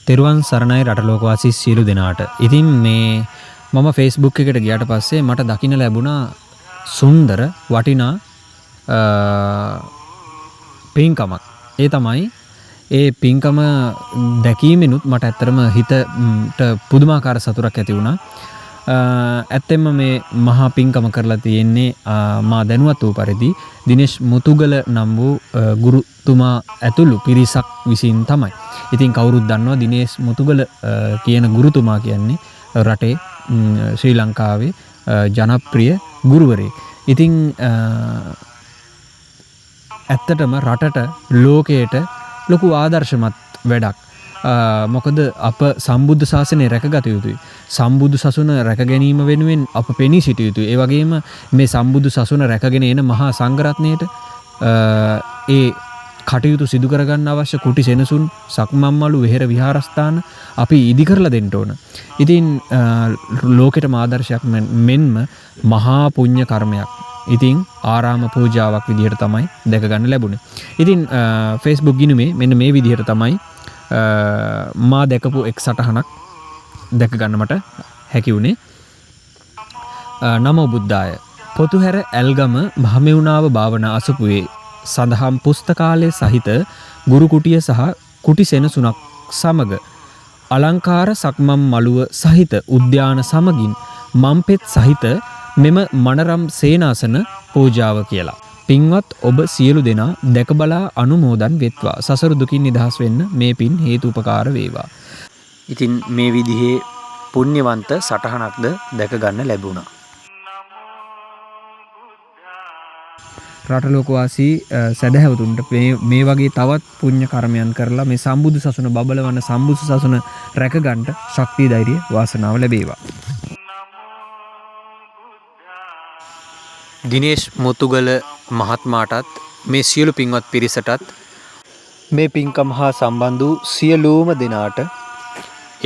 තෙරුවන් සරණයි රට ලෝකවාසී සියලු දෙනාට. ඉතින් මේ මම Facebook එකට ගියාට පස්සේ මට දකින්න ලැබුණා සුන්දර වටිනා පින්කමක්. ඒ තමයි ඒ පින්කම දැකීමෙනුත් මට ඇත්තටම හිතට පුදුමාකාර සතුටක් ඇති වුණා. ඇත්තෙන්ම මේ මහා පින්කම කරලා තියෙන්නේ මා දැනුවත් වූ පරිදි දිනේෂ් මුතුගල නම් වූ ගුරුතුමා ඇතුළු පිරිසක් විසින් තමයි. ඉතින් කවුරුත් දන්නවා දිනේෂ් මුතුගල කියන ගුරුතුමා කියන්නේ රටේ ශ්‍රී ලංකාවේ ජනප්‍රිය ගුරුවරයෙක්. ඉතින් ඇත්තටම රටට ලෝකයට ලොකු ආදර්ශමත් වැඩක්. මොකද අප සම්බුද්ධ ශාසනය රැකගත යුතුයි. සම්බුදු සසුන රැක ගැනීම වෙනුවෙන් අප පෙනී සිටිය යුතුයි. ඒ වගේම මේ සම්බුදු සසුන රැකගෙන එන මහා සංඝරත්නයට ඒ කටයුතු සිදු කරගන්න අවශ්‍ය කුටි සෙනසුන් සක්මන්මලු වෙහෙර විහාරස්ථාන අපි ඉදි කරලා දෙන්න ඕන. ඉතින් ලෝකෙටම ආදර්ශයක් මෙන්ම මහා පුණ්‍ය කර්මයක්. ඉතින් ආරාම පූජාවක් විදිහට තමයි දැක ගන්න ලැබුණේ. ඉතින් Facebook ගිණුමේ මෙන්න මේ විදිහට තමයි මා දැකපු එක් සටහනක් දැක ගන්න මට හැකි වුණේ. නමෝ බුද්ධාය. පොතුහැර ඇල්ගම මහමෙවුනාව භාවනා අසපුවේ සඳහම් පුස්තකාලය සහිත ගුරු කුටිය සහ කුටි සෙනසුනක් සමග අලංකාර සක්මන් මළුව සහිත උද්‍යාන සමගින් මම්පෙත් සහිත මෙම මනරම් සේනාසන පූජාව කියලා. පින්වත් ඔබ සියලු දෙනා දැක බලා අනුමෝදන් වෙත්වා. සසර දුකින් නිදහස් වෙන්න මේ පින් හේතුපකාර වේවා. ඉතින් මේ විදිහේ පුණ්‍යවන්ත සටහනක්ද දැක ගන්න ලැබුණා. රට ලෝකවාසී සදහැවතුන්ට මේ වගේ තවත් පුණ්‍ය කර්මයන් කරලා මේ සම්බුදු සසුන බබලවන සම්බුදු සසුන රැක ගන්නට ශක්තිය ධෛර්යය වාසනාව ලැබේවා. දිනේෂ් මුතුගල මහත්මයාටත් මේ සියලු පින්වත් පිරිසටත් මේ පින්කම හා සම්බන්ධ වූ සියලුම දෙනාට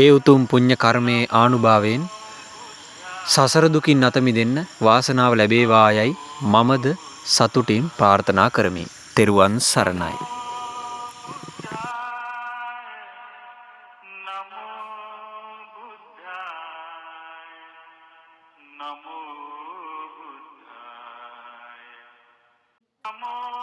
ඒ උතුම් පුණ්‍ය කර්මයේ ආනුභාවයෙන් සසර දුකින් අත මිදෙන්න වාසනාව ලැබේවා යයි මමද සතුටින් ප්‍රාර්ථනා කරමි. තෙරුවන් සරණයි. Namo